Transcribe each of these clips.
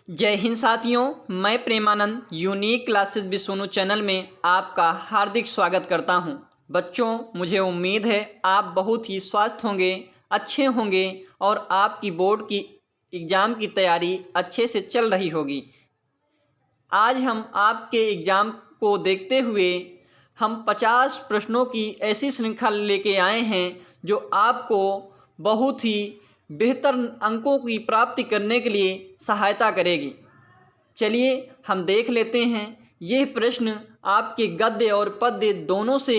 जय हिंद साथियों, मैं Premanand unique classes with Sonu channel में आपका हार्दिक स्वागत करता हूं। बच्चों, मुझे उम्मीद है आप बहुत ही स्वस्थ होंगे, अच्छे होंगे और आपकी बोर्ड की एग्ज़ाम की तैयारी अच्छे से चल रही होगी। आज हम आपके एग्ज़ाम को देखते हुए हम 50 प्रश्नों की ऐसी श्रृंखला लेके आए हैं जो आपको बहुत ही बेहतर अंकों की प्राप्ति करने के लिए सहायता करेगी। चलिए हम देख लेते हैं। ये प्रश्न आपके गद्य और पद्य दोनों से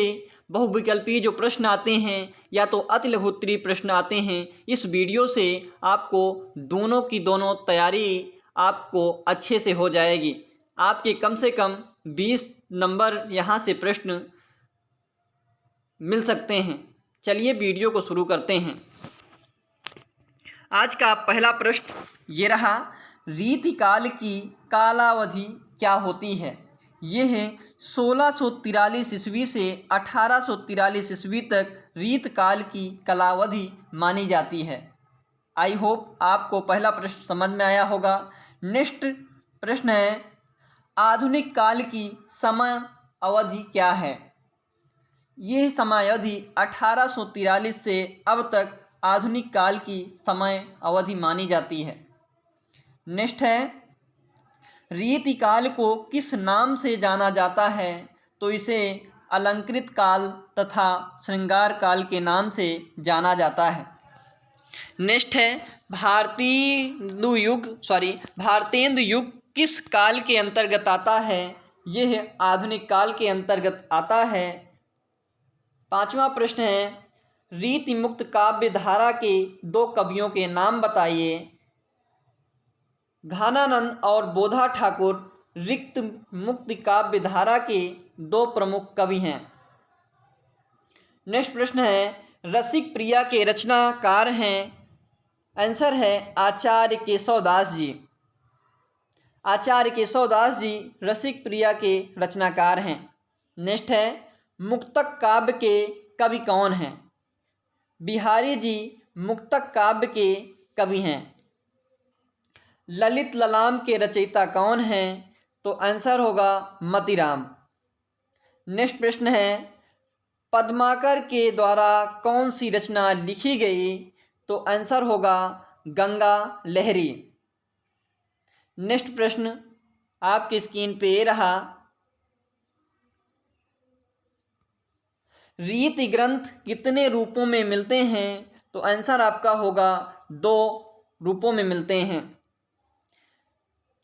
बहुविकल्पीय जो प्रश्न आते हैं या तो अति लघु उत्तरीय प्रश्न आते हैं, इस वीडियो से आपको दोनों की दोनों तैयारी आपको अच्छे से हो जाएगी। आपके कम से कम 20 नंबर यहाँ से प्रश्न मिल सकते हैं। चलिए वीडियो को शुरू करते हैं। आज का पहला प्रश्न ये रहा, रीतिकाल की कालावधि क्या होती है? ये है 1643 ईस्वी से 1843 ईस्वी तक रीतकाल की कालावधि मानी जाती है। आई होप आपको पहला प्रश्न समझ में आया होगा। नेक्स्ट प्रश्न है, आधुनिक काल की समय अवधि क्या है? यह समय अवधि 1843 से अब तक आधुनिक काल की समय अवधि मानी जाती है। नेक्स्ट है, रीतिकाल को किस नाम से जाना जाता है? तो इसे अलंकृत काल तथा श्रृंगार काल के नाम से जाना जाता है। नेक्स्ट है, भारतेंदु युग किस काल के अंतर्गत आता है? यह आधुनिक काल के अंतर्गत आता है। पांचवा प्रश्न है, रीति मुक्त काव्य धारा के दो कवियों के नाम बताइए। घानानंद और बोधा ठाकुर रीति मुक्त काव्य धारा के दो प्रमुख कवि हैं। नेक्स्ट प्रश्न है, रसिक प्रिया के रचनाकार हैं? आंसर है आचार्य केशवदास जी। आचार्य केशवदास जी रसिक प्रिया के रचनाकार हैं। नेक्स्ट है, मुक्तक काव्य के कवि कौन हैं? बिहारी जी मुक्तक काव्य के कवि हैं। ललित ललाम के रचयिता कौन हैं? तो आंसर होगा मतीराम। नेक्स्ट प्रश्न है, पद्माकर के द्वारा कौन सी रचना लिखी गई? तो आंसर होगा गंगा लहरी। नेक्स्ट प्रश्न आपकी स्क्रीन पे ये रहा, रीति ग्रंथ कितने रूपों में मिलते हैं? तो आंसर आपका होगा 2 रूपों में मिलते हैं।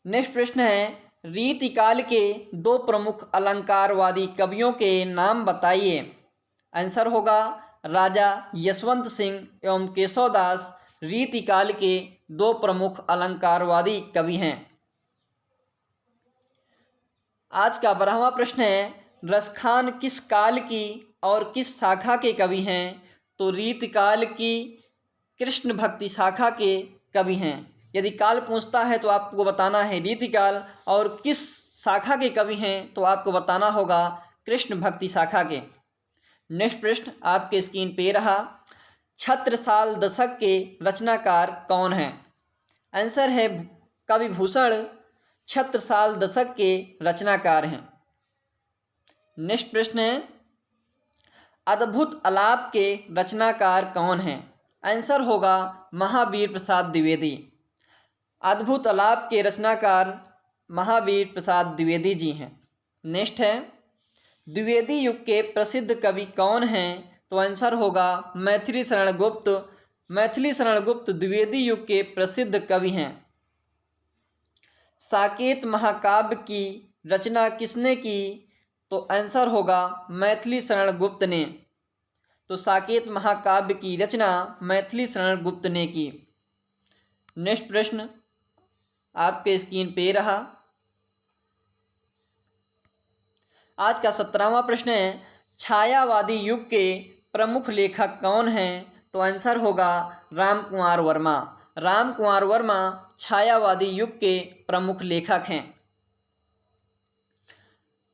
नेक्स्ट प्रश्न है, रीतिकाल के 2 प्रमुख अलंकारवादी कवियों के नाम बताइए। आंसर होगा राजा यशवंत सिंह एवं केशवदास रीतिकाल के 2 प्रमुख अलंकारवादी कवि हैं। आज का 12वां प्रश्न है, रसखान किस काल की और किस शाखा के कवि हैं? तो रीतिकाल की कृष्ण भक्ति शाखा के कवि हैं। यदि काल पूछता है तो आपको बताना है रीतिकाल, और किस शाखा के कवि हैं तो आपको बताना होगा कृष्ण भक्ति शाखा के। नेक्स्ट प्रश्न आपके स्क्रीन पे रहा, छत्रसाल दशक के रचनाकार कौन हैं? आंसर है कवि भूषण छत्रसाल दशक के रचनाकार हैं। नेक्स्ट प्रश्न है, अद्भुत आलाप के रचनाकार कौन हैं? आंसर होगा महावीर प्रसाद द्विवेदी। अद्भुत आलाप के रचनाकार महावीर प्रसाद द्विवेदी जी हैं। नेक्स्ट है, द्विवेदी युग के प्रसिद्ध कवि कौन हैं? तो आंसर होगा मैथिली शरण गुप्त। मैथिली शरण गुप्त द्विवेदी युग के प्रसिद्ध कवि हैं। साकेत महाकाव्य की रचना किसने की? तो आंसर होगा मैथिली शरण गुप्त ने। तो साकेत महाकाव्य की रचना मैथिली शरण गुप्त ने की। नेक्स्ट प्रश्न आपके स्क्रीन पे रहा, आज का 17वां प्रश्न है, छायावादी युग के प्रमुख लेखक कौन हैं? तो आंसर होगा रामकुमार वर्मा। रामकुमार वर्मा छायावादी युग के प्रमुख लेखक हैं।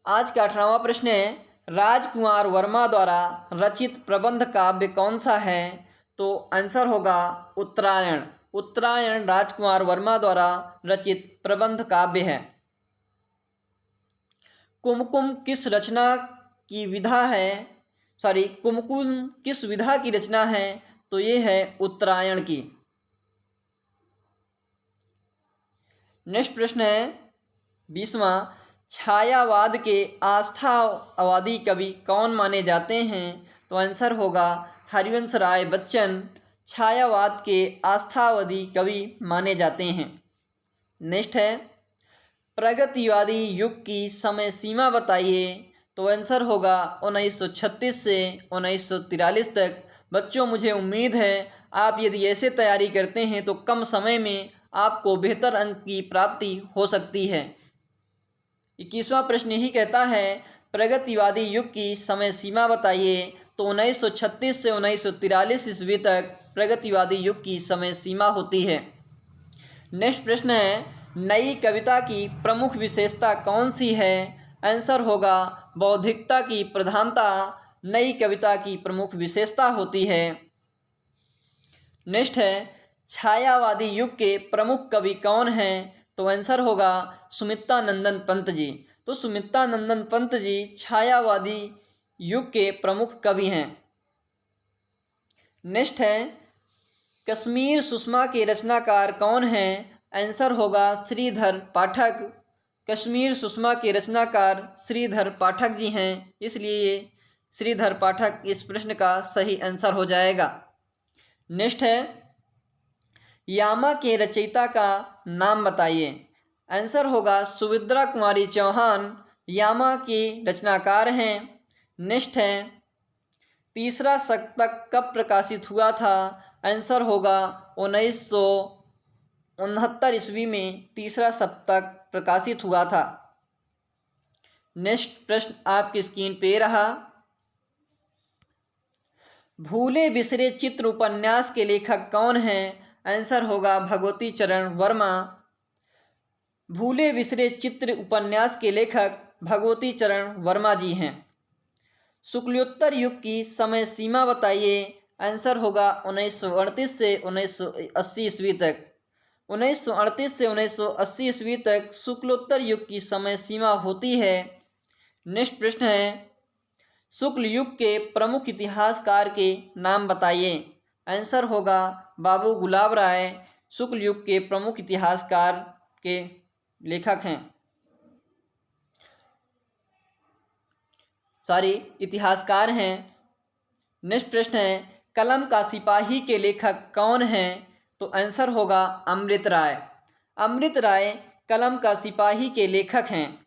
आज का 18वां प्रश्न है, राजकुमार वर्मा द्वारा रचित प्रबंध काव्य कौन सा है? तो आंसर होगा उत्तरायण। उत्तरायण राजकुमार वर्मा द्वारा रचित प्रबंध काव्य है। कुमकुम किस रचना की विधा है, कुमकुम किस विधा की रचना है? तो ये है उत्तरायण की। नेक्स्ट प्रश्न है 20वां, छायावाद के आस्थावादी कवि कौन माने जाते हैं? तो आंसर होगा हरिवंश राय बच्चन छायावाद के आस्थावादी कवि माने जाते हैं। नेक्स्ट है प्रगतिवादी युग की समय सीमा बताइए। तो आंसर होगा 1936 से 1943 तक। बच्चों, मुझे उम्मीद है आप यदि ऐसे तैयारी करते हैं तो कम समय में आपको बेहतर अंक की प्राप्ति हो सकती है। 21वां प्रश्न यही कहता है प्रगतिवादी युग की समय सीमा बताइए। तो 1936 से 1943 ईस्वी तक प्रगतिवादी युग की समय सीमा होती है। नेक्स्ट प्रश्न है नई कविता की प्रमुख विशेषता कौन सी है? आंसर होगा बौद्धिकता की प्रधानता नई कविता की प्रमुख विशेषता होती है। नेक्स्ट है छायावादी युग के प्रमुख कवि कौन हैं? तो आंसर होगा सुमित्तानंदन पंत जी। तो सुमित्तानंदन पंत जी छायावादी युग के प्रमुख कवि हैं। नेक्स्ट है कश्मीर सुषमा के रचनाकार कौन हैं? आंसर होगा श्रीधर पाठक। कश्मीर सुषमा के रचनाकार श्रीधर पाठक जी हैं, इसलिए श्रीधर पाठक इस प्रश्न का सही आंसर हो जाएगा। नेक्स्ट है यामा के रचयिता का नाम बताइए। आंसर होगा सुभद्रा कुमारी चौहान यामा के रचनाकार हैं। नेक्स्ट है तीसरा शतक कब प्रकाशित हुआ था? आंसर होगा 1969 ईस्वी में तीसरा शतक प्रकाशित हुआ था। नेक्स्ट प्रश्न आपकी स्क्रीन पे रहा। भूले बिसरे चित्र उपन्यास के लेखक कौन हैं? आंसर होगा भगवती चरण वर्मा। भूले बिसरे चित्र उपन्यास के लेखक भगवती चरण वर्मा जी हैं। शुक्लोत्तर युग की समय सीमा बताइए। आंसर होगा 1938 से 1980 ईस्वी तक। 1938 से 1980 ईस्वी तक शुक्लोत्तर युग की समय सीमा होती है। नेक्स्ट प्रश्न है शुक्ल युग के प्रमुख इतिहासकार के नाम बताइए। आंसर होगा बाबू गुलाब राय शुक्ल युग के प्रमुख इतिहासकार के लेखक हैं, इतिहासकार हैं। नेक्स्ट प्रश्न है कलम का सिपाही के लेखक कौन हैं? तो आंसर होगा अमृत राय। अमृत राय कलम का सिपाही के लेखक हैं।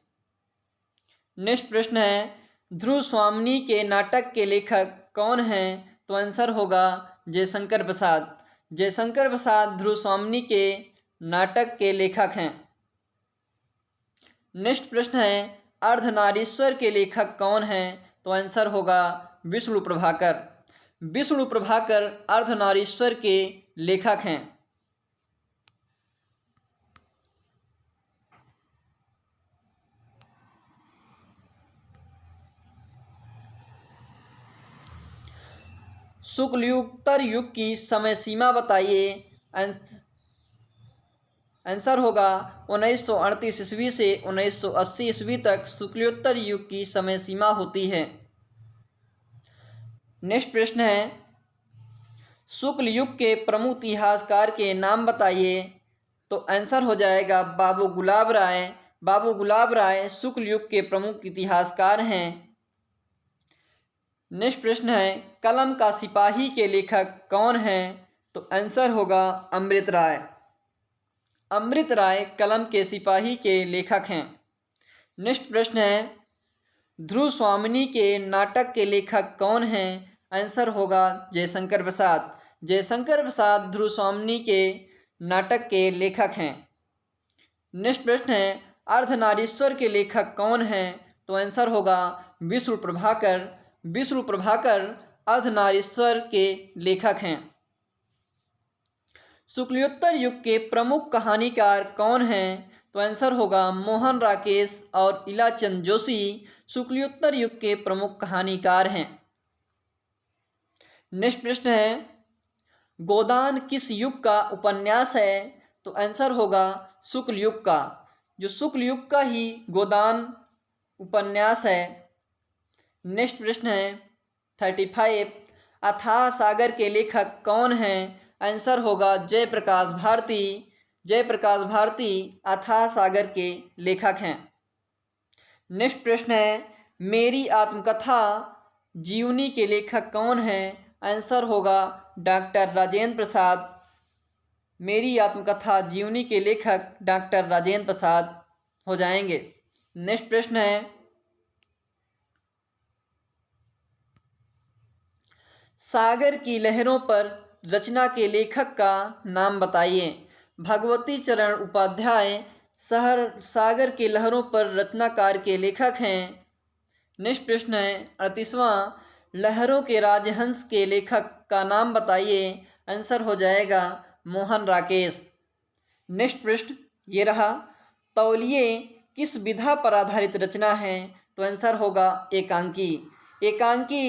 नेक्स्ट प्रश्न है ध्रुव स्वामिनी के नाटक के लेखक कौन हैं? तो आंसर होगा जयशंकर प्रसाद। जयशंकर प्रसाद ध्रुव स्वामिनी के नाटक के लेखक हैं। नेक्स्ट प्रश्न है अर्धनारीश्वर के लेखक कौन हैं? तो आंसर होगा विष्णु प्रभाकर। विष्णु प्रभाकर अर्धनारीश्वर के लेखक हैं। शुक्लोत्तर युग की समय सीमा बताइए। आंसर होगा 1938 ईस्वी से 1980 ईस्वी तक शुक्लोत्तर युग की समय सीमा होती है। नेक्स्ट प्रश्न है शुक्ल युग के प्रमुख इतिहासकार के नाम बताइए। तो आंसर हो जाएगा बाबू गुलाब राय। बाबू गुलाब राय शुक्ल युग के प्रमुख इतिहासकार हैं। नेक्स्ट प्रश्न है कलम का सिपाही के लेखक कौन हैं? तो आंसर होगा अमृत राय। अमृत राय कलम के सिपाही के लेखक हैं। नेक्स्ट प्रश्न है ध्रुव स्वामिनी के नाटक के लेखक कौन हैं? आंसर होगा जयशंकर प्रसाद। जयशंकर प्रसाद ध्रुव स्वामिनी के नाटक के लेखक हैं। नेक्स्ट प्रश्न है अर्धनारीश्वर के लेखक कौन हैं? तो आंसर होगा विष्णु प्रभाकर। विष्णु प्रभाकर अर्धनारीश्वर के लेखक हैं। शुक्लोत्तर युग के प्रमुख कहानीकार कौन हैं? तो आंसर होगा मोहन राकेश और इलाचंद जोशी शुक्लोत्तर युग के प्रमुख कहानीकार हैं। नेक्स्ट प्रश्न है गोदान किस युग का उपन्यास है? तो आंसर होगा शुक्ल युग का। जो शुक्ल युग का ही गोदान उपन्यास है। नेक्स्ट प्रश्न है 35। अथाह सागर के लेखक कौन हैं? आंसर होगा जयप्रकाश भारती। जयप्रकाश भारती अथाह सागर के लेखक हैं। नेक्स्ट प्रश्न है मेरी आत्मकथा जीवनी के लेखक कौन हैं? आंसर होगा डॉक्टर राजेंद्र प्रसाद। मेरी आत्मकथा जीवनी के लेखक डॉक्टर राजेंद्र प्रसाद हो जाएंगे। नेक्स्ट प्रश्न है सागर की लहरों पर रचना के लेखक का नाम बताइए। भगवती चरण उपाध्याय सागर की लहरों पर रचनाकार के लेखक हैं। नेक्स्ट प्रश्न है 38वां। लहरों के राजहंस के लेखक का नाम बताइए। आंसर हो जाएगा मोहन राकेश। नेक्स्ट प्रश्न ये रहा तौलिए किस विधा पर आधारित रचना है? तो आंसर होगा एकांकी। एकांकी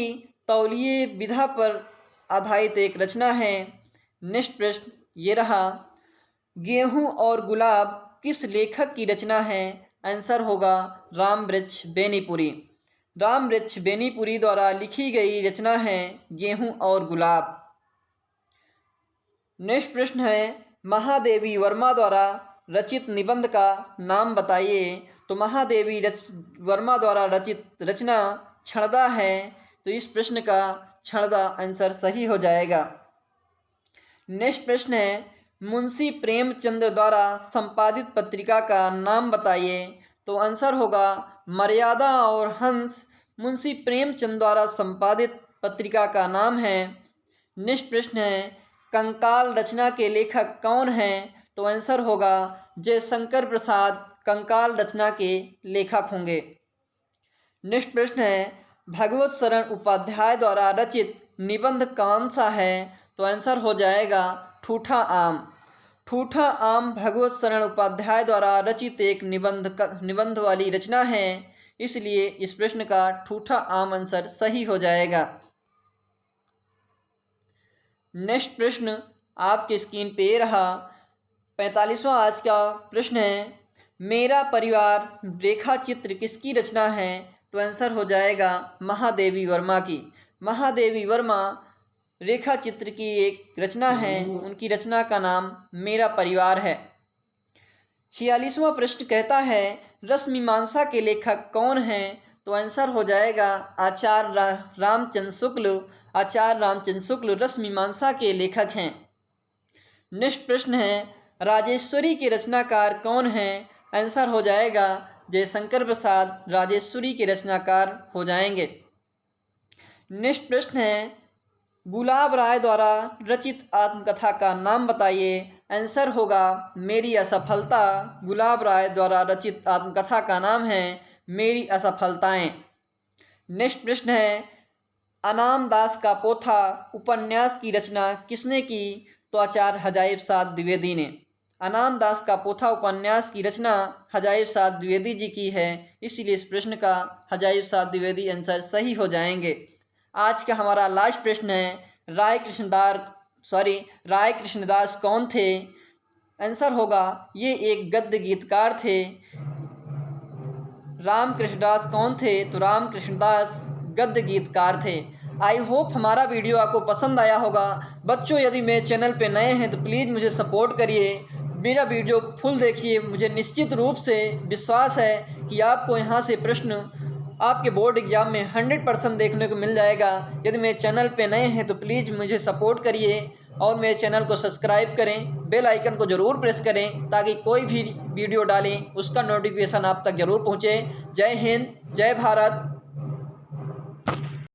तौलिए विधा पर आधारित एक रचना है। नेक्स्ट प्रश्न ये रहा गेहूं और गुलाब किस लेखक की रचना है? आंसर होगा रामवृक्ष बेनीपुरी। रामवृक्ष बेनीपुरी द्वारा लिखी गई रचना है गेहूं और गुलाब। नेक्स्ट प्रश्न है महादेवी वर्मा द्वारा रचित निबंध का नाम बताइए। तो महादेवी वर्मा द्वारा रचित रचना क्षणदा है। तो इस प्रश्न का क्षणदा आंसर सही हो जाएगा। नेक्स्ट प्रश्न है मुंशी प्रेमचंद्र द्वारा संपादित पत्रिका का नाम बताइए। तो आंसर होगा मर्यादा और हंस मुंशी प्रेमचंद द्वारा संपादित पत्रिका का नाम है। नेक्स्ट प्रश्न है कंकाल रचना के लेखक कौन हैं? तो आंसर होगा जयशंकर प्रसाद कंकाल रचना के लेखक होंगे। नेक्स्ट प्रश्न है भगवत शरण उपाध्याय द्वारा रचित निबंध कौन सा है? तो आंसर हो जाएगा ठूठा आम। ठूठा आम भगवत शरण उपाध्याय द्वारा रचित एक निबंध वाली रचना है, इसलिए इस प्रश्न का ठूठा आम आंसर सही हो जाएगा। नेक्स्ट प्रश्न आपके स्क्रीन पे ये रहा 45वां आज का प्रश्न है मेरा परिवार रेखा चित्र किसकी रचना है? तो आंसर हो जाएगा महादेवी वर्मा की। महादेवी वर्मा रेखा चित्र की एक रचना है, उनकी रचना का नाम मेरा परिवार है। 46वां प्रश्न कहता है रस मीमांसा के लेखक कौन हैं? तो आंसर हो जाएगा आचार्य रामचंद्र शुक्ल। आचार्य रामचंद्र शुक्ल रस मीमांसा के लेखक हैं। नेक्स्ट प्रश्न है राजेश्वरी के रचनाकार कौन हैं? आंसर हो जाएगा जयशंकर प्रसाद राजेश्वरी के रचनाकार हो जाएंगे। नेक्स्ट प्रश्न है गुलाब राय द्वारा रचित आत्मकथा का नाम बताइए। आंसर होगा मेरी असफलता। गुलाब राय द्वारा रचित आत्मकथा का नाम है मेरी असफलताएं। नेक्स्ट प्रश्न है अनाम दास का पोथा उपन्यास की रचना किसने की? तो आचार्य हजारी प्रसाद द्विवेदी ने। अनाम दास का पोथा उपन्यास की रचना हजारी प्रसाद द्विवेदी जी की है, इसलिए इस प्रश्न का हजारी प्रसाद द्विवेदी आंसर सही हो जाएंगे। आज का हमारा लास्ट प्रश्न है राय कृष्णदास कौन थे? आंसर होगा ये एक गद्य गीतकार थे। राम कृष्णदास कौन थे? तो राम कृष्णदास गद्य गीतकार थे। आई होप हमारा वीडियो आपको पसंद आया होगा। बच्चों यदि मेरे चैनल पे नए हैं तो प्लीज़ मुझे सपोर्ट करिए, मेरा वीडियो फुल देखिए। मुझे निश्चित रूप से विश्वास है कि आपको यहाँ से प्रश्न आपके बोर्ड एग्जाम में 100% देखने को मिल जाएगा। यदि मेरे चैनल पे नए हैं तो प्लीज़ मुझे सपोर्ट करिए और मेरे चैनल को सब्सक्राइब करें, बेल आइकन को ज़रूर प्रेस करें ताकि कोई भी वीडियो डालें उसका नोटिफिकेशन आप तक ज़रूर पहुँचे। जय हिंद, जय भारत।